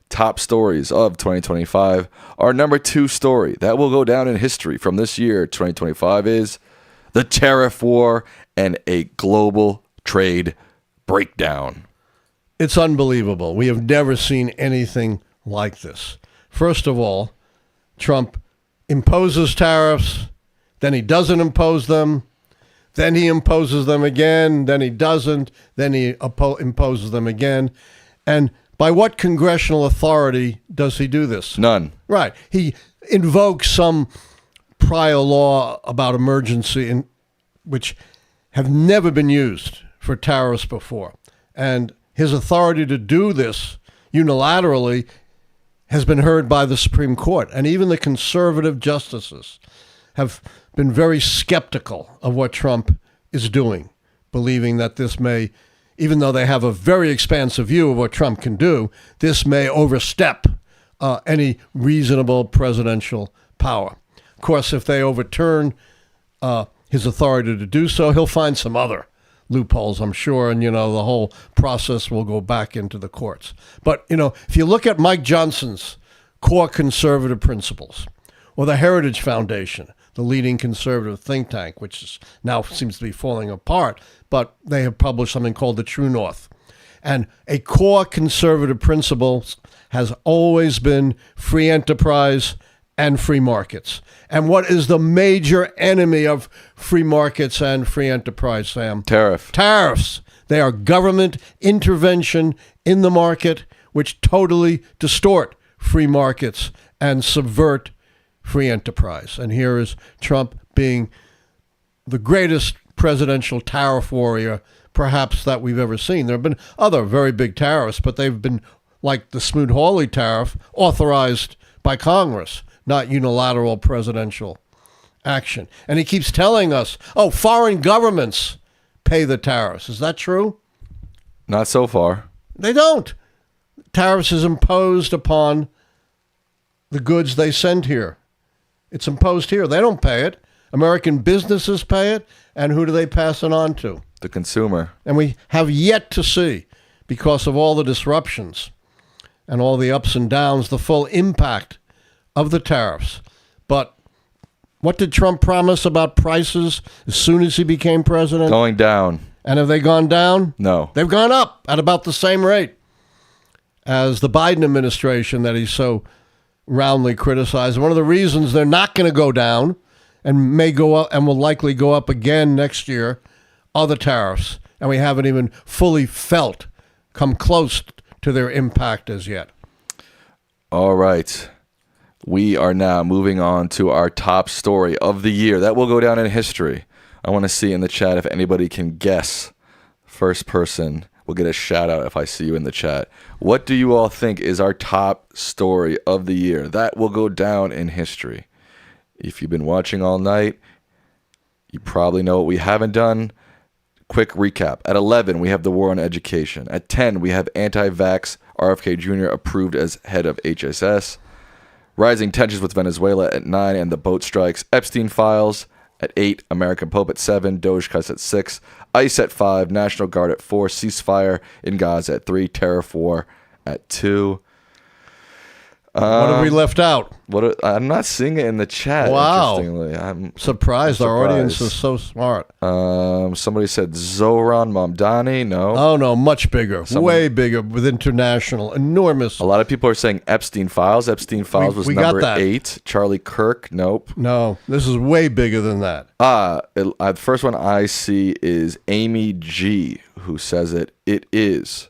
top stories of 2025. Our number 2 story that will go down in history from this year, 2025, is the tariff war and a global trade breakdown. It's unbelievable. We have never seen anything like this. First of all, Trump imposes tariffs, then he doesn't impose them, then he imposes them again, then he doesn't, then he imposes them again. And by what congressional authority does he do this? None. Right. He invokes some prior law about emergency, which have never been used for tariffs before. And his authority to do this unilaterally has been heard by the Supreme Court. And even the conservative justices have been very skeptical of what Trump is doing, believing that this may, even though they have a very expansive view of what Trump can do, this may overstep any reasonable presidential power. Of course, if they overturn his authority to do so, he'll find some other loopholes, I'm sure, and, the whole process will go back into the courts. But, if you look at Mike Johnson's core conservative principles, or the Heritage Foundation, the leading conservative think tank, which now seems to be falling apart, but they have published something called the True North. And a core conservative principle has always been free enterprise and free markets. And what is the major enemy of free markets and free enterprise, Sam? Tariffs. They are government intervention in the market, which totally distort free markets and subvert free enterprise. And here is Trump being the greatest presidential tariff warrior perhaps that we've ever seen. There have been other very big tariffs, but they've been, like the Smoot-Hawley tariff, authorized by Congress, not unilateral presidential action. And he keeps telling us, foreign governments pay the tariffs. Is that true? Not so far. They don't. Tariffs is imposed upon the goods they send here. It's imposed here. They don't pay it. American businesses pay it. And who do they pass it on to? The consumer. And we have yet to see, because of all the disruptions and all the ups and downs, the full impact of the tariffs. But what did Trump promise about prices as soon as he became president? Going down. And have they gone down? No. They've gone up at about the same rate as the Biden administration that he's so roundly criticized. One of the reasons they're not going to go down and may go up and will likely go up again next year are the tariffs. And we haven't even fully come close to their impact as yet. All right. We are now moving on to our top story of the year. That will go down in history. I want to see in the chat if anybody can guess. First person will get a shout out if I see you in the chat. What do you all think is our top story of the year? That will go down in history. If you've been watching all night, you probably know what we haven't done. Quick recap. At 11, we have the war on education. At 10, we have anti-vax RFK Jr. approved as head of HSS. Rising tensions with Venezuela at 9 and the boat strikes. Epstein files at 8. American Pope at 7. DOGE cuts at 6. ICE at 5. National Guard at 4. Ceasefire in Gaza at 3. Tariff war at 2. What have we left out? I'm not seeing it in the chat. Wow. Interestingly. I'm surprised. Our audience is so smart. Somebody said Zoran Mamdani. No. Oh, no. Much bigger. Way bigger with international. Enormous. A lot of people are saying Epstein files. Epstein files was number 8. Charlie Kirk. Nope. No. This is way bigger than that. The first one I see is Amy G, who says it. It is.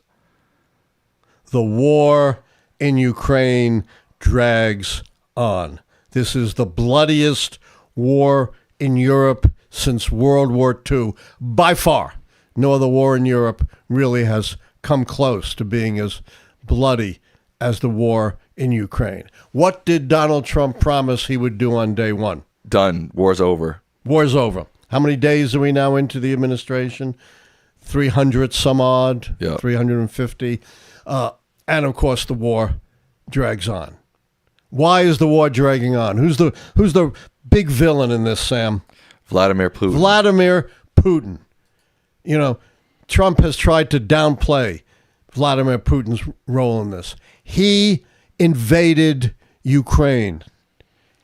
The war in Ukraine drags on. This is the bloodiest war in Europe since World War II. By far, no other war in Europe really has come close to being as bloody as the war in Ukraine. What did Donald Trump promise he would do on day one? Done. War's over. War's over. How many days are we now into the administration? 300 some odd, yep. 350. And of course, the war drags on. Why is the war dragging on? Who's the big villain in this, Sam? Vladimir Putin. Vladimir Putin. You know, Trump has tried to downplay Vladimir Putin's role in this. He invaded Ukraine.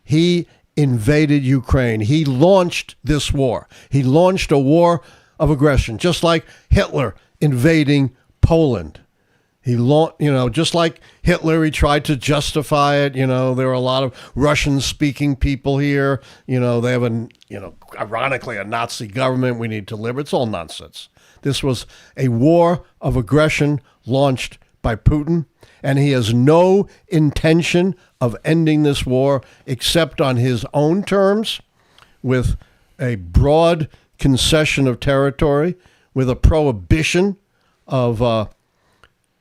He invaded Ukraine. He launched this war. He launched a war of aggression, just like Hitler invading Poland. Just like Hitler, he tried to justify it. You know, there are a lot of Russian-speaking people here. You know, they have ironically, a Nazi government. We need to live. It's all nonsense. This was a war of aggression launched by Putin, and he has no intention of ending this war except on his own terms, with a broad concession of territory, with a prohibition of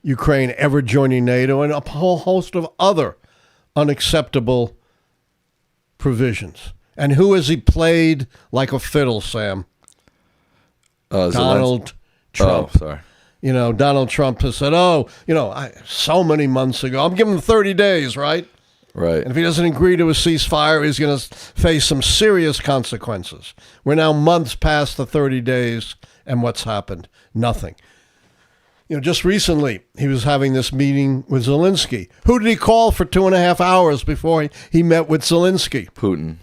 Ukraine ever joining NATO, and a whole host of other unacceptable provisions. And who has he played like a fiddle, Sam? Donald Trump. Oh, sorry. You know, Donald Trump has said, so many months ago, I'm giving him 30 days, right? Right. And if he doesn't agree to a ceasefire, he's going to face some serious consequences. We're now months past the 30 days, and what's happened? Nothing. You know, just recently, he was having this meeting with Zelensky. Who did he call for 2.5 hours before he met with Zelensky? Putin.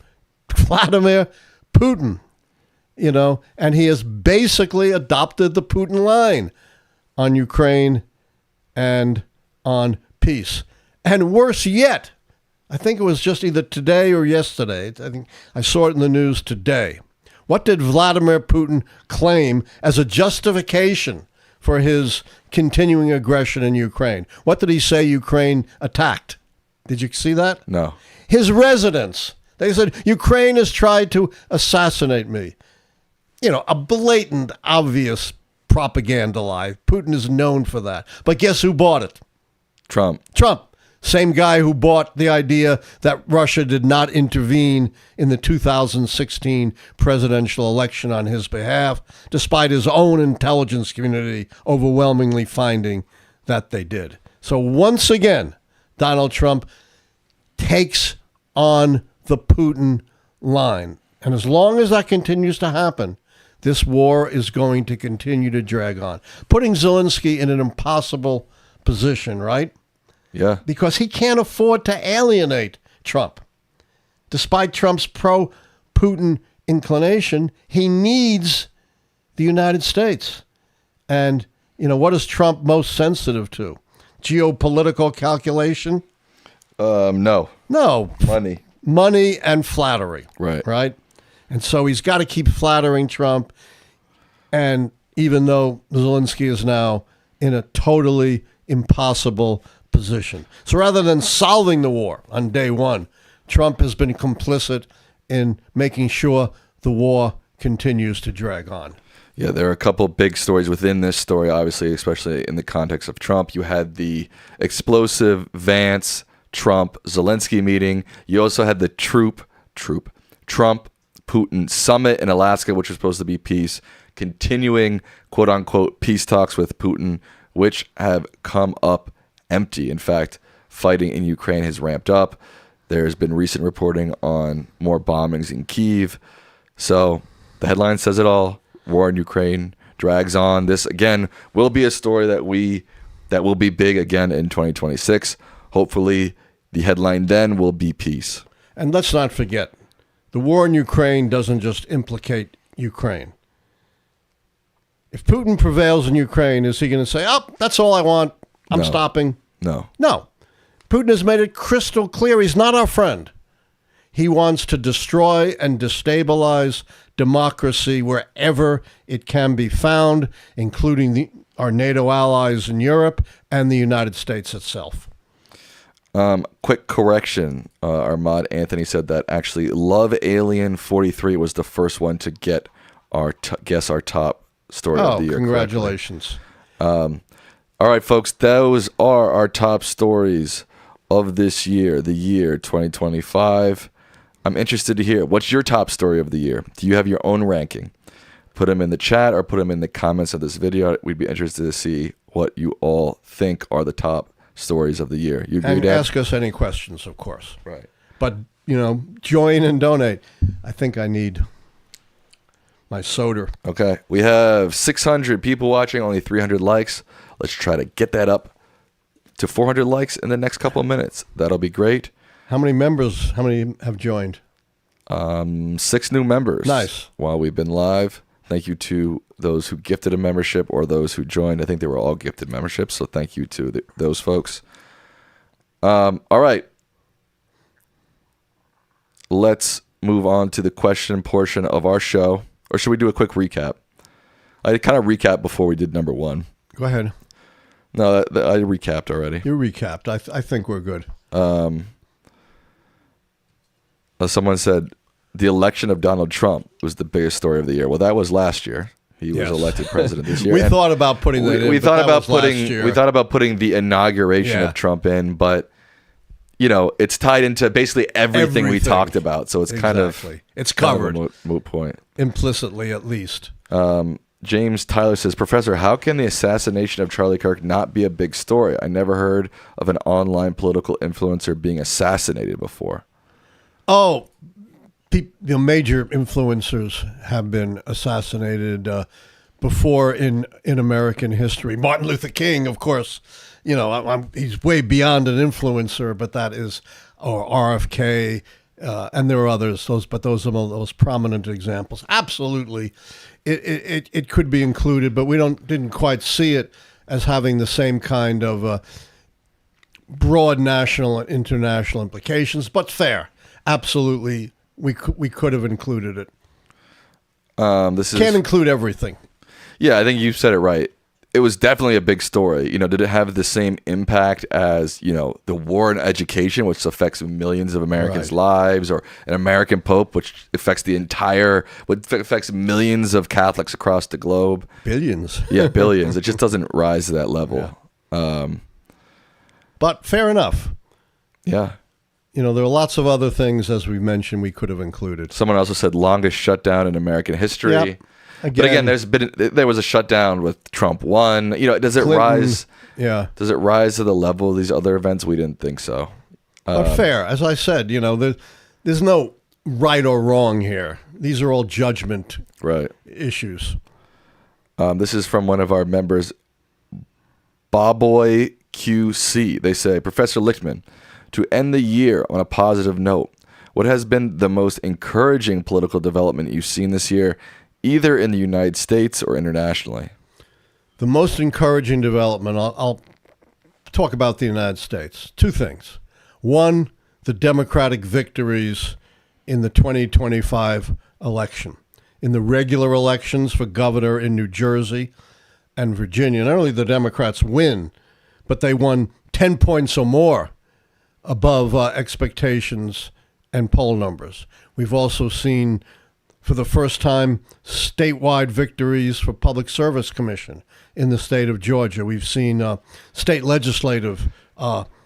Vladimir Putin. You know, and he has basically adopted the Putin line on Ukraine and on peace. And worse yet, I think it was just either today or yesterday. I think I saw it in the news today. What did Vladimir Putin claim as a justification for his continuing aggression in Ukraine? What did he say Ukraine attacked? Did you see that? No. His residence. They said, Ukraine has tried to assassinate me. You know, a blatant, obvious propaganda lie. Putin is known for that. But guess who bought it? Trump. Same guy who bought the idea that Russia did not intervene in the 2016 presidential election on his behalf, despite his own intelligence community overwhelmingly finding that they did. So once again, Donald Trump takes on the Putin line. And as long as that continues to happen, this war is going to continue to drag on, putting Zelensky in an impossible position, right? Yeah. Because he can't afford to alienate Trump. Despite Trump's pro-Putin inclination, he needs the United States. And, you know, what is Trump most sensitive to? Geopolitical calculation? No. Money and flattery. Right. Right? And so he's got to keep flattering Trump. And even though Zelensky is now in a totally impossible position. So rather than solving the war on day one, Trump has been complicit in making sure the war continues to drag on. Yeah, there are a couple big stories within this story, obviously, especially in the context of Trump. You had the explosive Vance-Trump-Zelensky meeting. You also had the Trump-Putin summit in Alaska, which was supposed to be peace, continuing quote-unquote peace talks with Putin, which have come up empty. In fact, fighting in Ukraine has ramped up. There's been recent reporting on more bombings in Kyiv. So the headline says it all. War in Ukraine drags on. This, again, will be a story that will be big again in 2026. Hopefully, the headline then will be peace. And let's not forget, the war in Ukraine doesn't just implicate Ukraine. If Putin prevails in Ukraine, is he going to say, that's all I want, I'm stopping? No. Putin has made it crystal clear he's not our friend. He wants to destroy and destabilize democracy wherever it can be found, including our NATO allies in Europe and the United States itself. Quick correction. Armand Anthony said that actually Love Alien 43 was the first one to get our top story of the year. Congratulations. All right, folks, those are our top stories of this year, the year 2025. I'm interested to hear, what's your top story of the year? Do you have your own ranking? Put them in the chat or put them in the comments of this video. We'd be interested to see what you all think are the top stories of the year. You agree, and Dad? Ask us any questions, of course. Right. But, join and donate. I think I need My soda. Okay. We have 600 people watching, only 300 likes. Let's try to get that up to 400 likes in the next couple of minutes. That'll be great. How many have joined? 6 new members. Nice. While we've been live. Thank you to those who gifted a membership or those who joined. I think they were all gifted memberships, so thank you to those folks. All right. Let's move on to the question portion of our show. Or should we do a quick recap? I kind of recapped before we did number 1. Go ahead. No, I recapped already. You recapped. I think we're good. Someone said the election of Donald Trump was the biggest story of the year. Well, that was last year. He was elected president this year. We thought about putting that in. We thought about putting the inauguration of Trump in, but it's tied into basically everything we talked about. So it's kind of covered. Kind of a moot point. Implicitly, at least. James Tyler says, Professor, how can the assassination of Charlie Kirk not be a big story? I never heard of an online political influencer being assassinated before. Oh, major influencers have been assassinated before in American history. Martin Luther King, of course, he's way beyond an influencer, but that is, or RFK, and there are others. But those are the most prominent examples. Absolutely, it could be included, but we didn't quite see it as having the same kind of broad national and international implications. But fair, absolutely. We could have included it. Can't include everything. Yeah, I think you said it right. It was definitely a big story. Did it have the same impact as, the war on education, which affects millions of Americans' lives, or an American Pope, which affects millions of Catholics across the globe? Billions. Yeah, billions. It just doesn't rise to that level. Yeah. But fair enough. Yeah. There are lots of other things, as we mentioned, we could have included. Someone also said longest shutdown in American history. Yep. But again, there was a shutdown with Trump 1. Does it rise? Yeah. Does it rise to the level of these other events? We didn't think so. But fair, as I said, there's no right or wrong here. These are all judgment issues. This is from one of our members, Boboy QC. They say, Professor Lichtman, to end the year on a positive note, what has been the most encouraging political development you've seen this year, either in the United States or internationally? The most encouraging development, I'll talk about the United States. 2 things. One, the Democratic victories in the 2025 election. In the regular elections for governor in New Jersey and Virginia, not only the Democrats win, but they won 10 points or more above expectations and poll numbers. We've also seen, for the first time, statewide victories for Public Service Commission in the state of Georgia. We've seen state legislative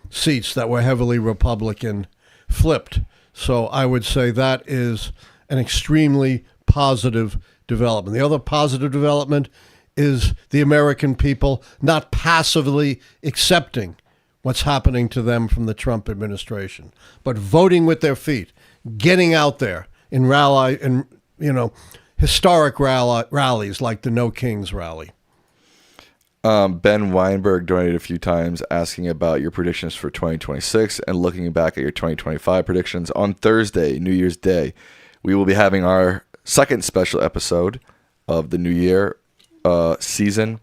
seats that were heavily Republican flipped. So I would say that is an extremely positive development. The other positive development is the American people not passively accepting what's happening to them from the Trump administration, but voting with their feet, getting out there in historic rallies like the No Kings rally. Ben Weinberg donated a few times asking about your predictions for 2026 and looking back at your 2025 predictions. On Thursday, New Year's Day, we will be having our second special episode of the New Year season,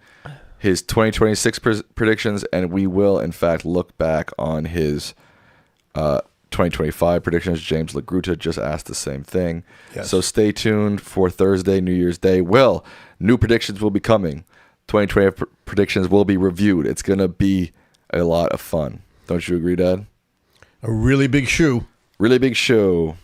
his 2026 predictions, and we will, in fact, look back on his 2025 predictions. James LaGruta just asked the same thing. Yes. So stay tuned for Thursday, New Year's Day. New predictions will be coming. 2020 predictions will be reviewed. It's going to be a lot of fun. Don't you agree, Dad? A really big shoe. Really big show.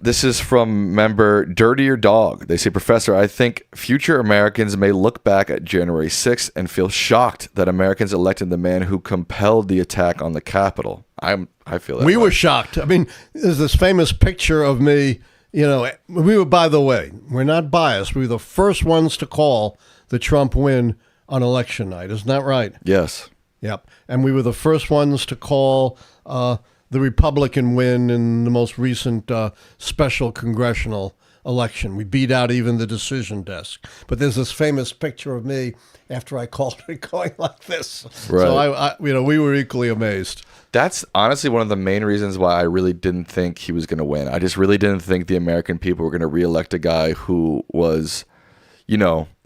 This is from member Dirtier Dog. They say, Professor, I think future Americans may look back at January 6th and feel shocked that Americans elected the man who compelled the attack on the Capitol. I feel that we way. were shocked. I mean, there's this famous picture of me. We were, by the way, we're not biased. We were the first ones to call the Trump win on election night. Isn't that right? Yes. Yep. And we were the first ones to call the Republican win in the most recent special congressional election. We beat out even the decision desk. But there's this famous picture of me after I called it going like this. Right. So we were equally amazed. That's honestly one of the main reasons why I really didn't think he was going to win. I just really didn't think the American people were going to reelect a guy who was,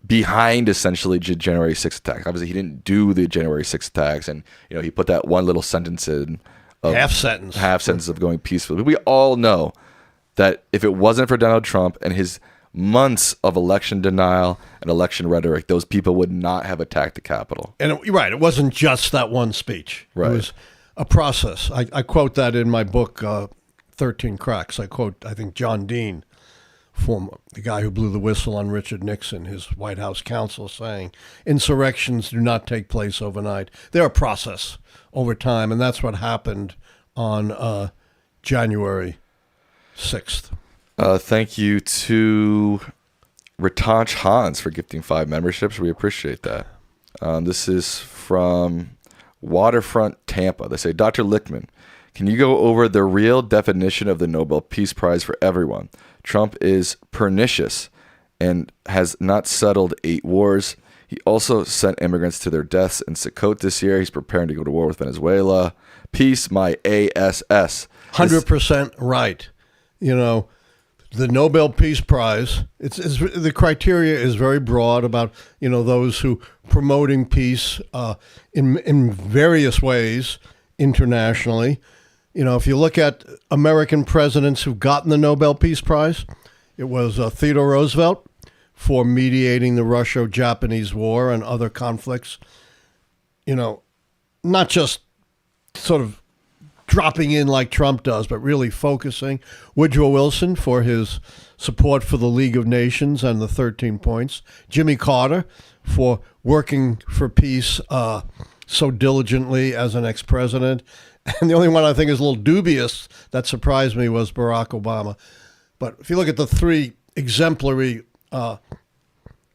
behind essentially January 6th attacks. Obviously, he didn't do the January 6th attacks, and he put that one little sentence in, half sentence of going peacefully. We all know that if it wasn't for Donald Trump and his months of election denial and election rhetoric, those people would not have attacked the Capitol. And it wasn't just that one speech. Right. It was a process. I quote that in my book, 13 Cracks. I quote, I think, John Dean, the guy who blew the whistle on Richard Nixon, his White House counsel, saying, insurrections do not take place overnight. They're a process over time, and that's what happened on January 6th. Thank you to Ratanch Hans for gifting 5 memberships. We appreciate that. This is from Waterfront Tampa. They say, Dr. Lichtman, can you go over the real definition of the Nobel Peace Prize for everyone? Trump is pernicious and has not settled 8 wars. He also sent immigrants to their deaths in Sukkot this year. He's preparing to go to war with Venezuela. Peace, my ASS. 100% right. The Nobel Peace Prize, it's the criteria is very broad about, those who promoting peace in various ways internationally. If you look at American presidents who've gotten the Nobel Peace Prize, it was Theodore Roosevelt for mediating the Russo-Japanese War and other conflicts. Not just sort of dropping in like Trump does, but really focusing. Woodrow Wilson for his support for the League of Nations and the 13 points. Jimmy Carter for working for peace so diligently as an ex-president. And the only one I think is a little dubious that surprised me was Barack Obama. But if you look at the 3 exemplary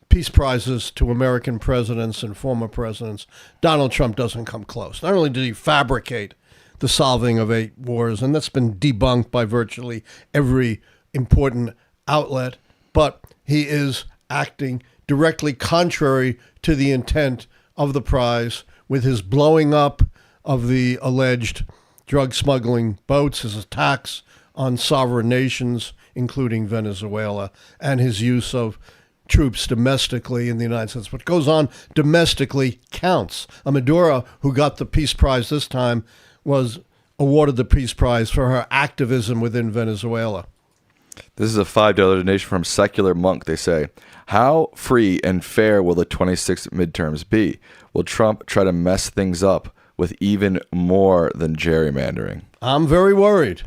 peace prizes to American presidents and former presidents, Donald Trump doesn't come close. Not only did he fabricate the solving of 8 wars, and that's been debunked by virtually every important outlet, but he is acting directly contrary to the intent of the prize with his blowing up of the alleged drug smuggling boats, his attacks on sovereign nations, including Venezuela, and his use of troops domestically in the United States. What goes on domestically counts. Maduro, who got the Peace Prize this time, was awarded the Peace Prize for her activism within Venezuela. This is a $5 donation from Secular Monk. They say, how free and fair will the 26 midterms be? Will Trump try to mess things up with even more than gerrymandering? I'm very worried.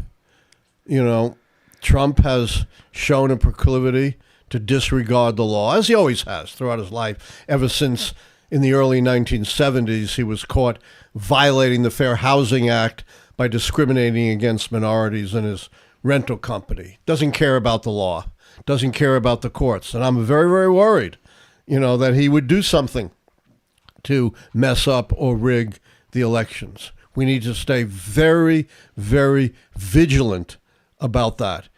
Trump has shown a proclivity to disregard the law, as he always has throughout his life, ever since in the early 1970s he was caught violating the Fair Housing Act by discriminating against minorities in his rental company. Doesn't care about the law, doesn't care about the courts. And I'm very, very worried, that he would do something to mess up or rig the elections. We need to stay very, very vigilant about that.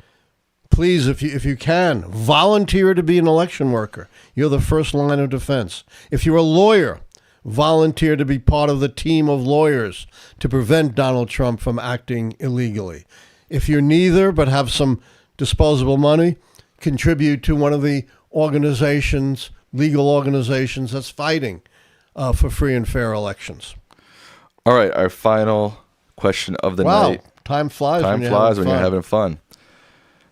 Please, if you can, volunteer to be an election worker. You're the first line of defense. If you're a lawyer, volunteer to be part of the team of lawyers to prevent Donald Trump from acting illegally. If you're neither but have some disposable money, contribute to one of the organizations, legal organizations that's fighting for free and fair elections. All right, our final question of the night. Time flies when you're having fun.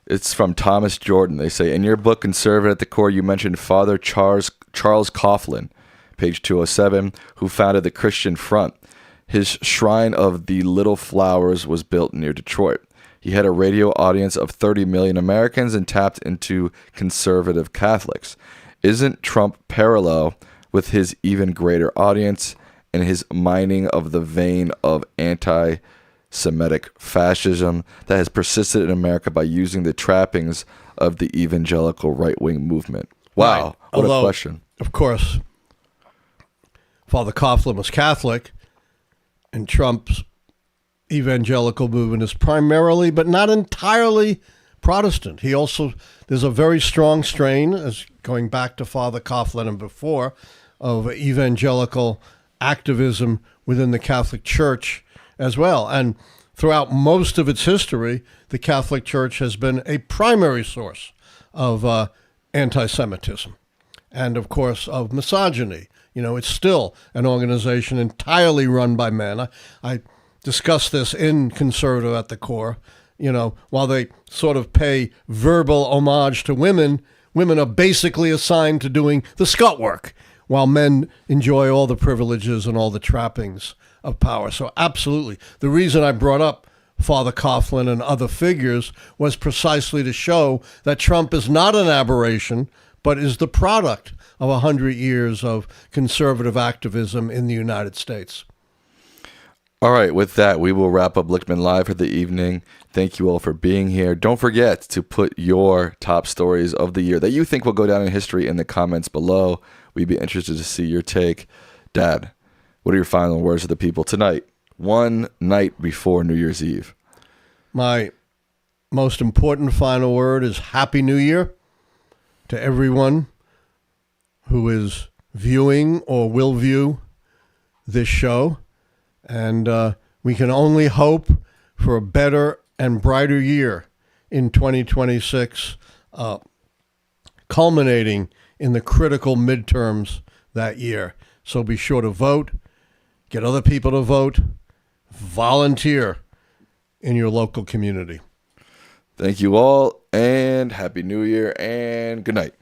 It's from Thomas Jordan. They say, in your book, Conservative at the Core, you mentioned Father Charles Coughlin, page 207, who founded the Christian Front. His shrine of the Little Flowers was built near Detroit. He had a radio audience of 30 million Americans and tapped into conservative Catholics. Isn't Trump parallel with his even greater audience and his mining of the vein of anti-Semitic fascism that has persisted in America by using the trappings of the evangelical right-wing movement? Wow, right. What a question. Of course, Father Coughlin was Catholic, and Trump's evangelical movement is primarily, but not entirely, Protestant. There's a very strong strain, as going back to Father Coughlin and before, of evangelical activism within the Catholic Church as well. And throughout most of its history, the Catholic Church has been a primary source of anti-Semitism and, of course, of misogyny. It's still an organization entirely run by men. I discussed this in Conservative at the Core. While they sort of pay verbal homage to women, women are basically assigned to doing the scut work, while men enjoy all the privileges and all the trappings of power. So absolutely. The reason I brought up Father Coughlin and other figures was precisely to show that Trump is not an aberration, but is the product of 100 years of conservative activism in the United States. All right, with that, we will wrap up Lichtman Live for the evening. Thank you all for being here. Don't forget to put your top stories of the year that you think will go down in history in the comments below. We'd be interested to see your take. Dad, what are your final words to the people tonight, one night before New Year's Eve? My most important final word is Happy New Year to everyone who is viewing or will view this show. And we can only hope for a better and brighter year in 2026, culminating in the critical midterms that year. So be sure to vote, get other people to vote, volunteer in your local community. Thank you all, and Happy New Year, and good night.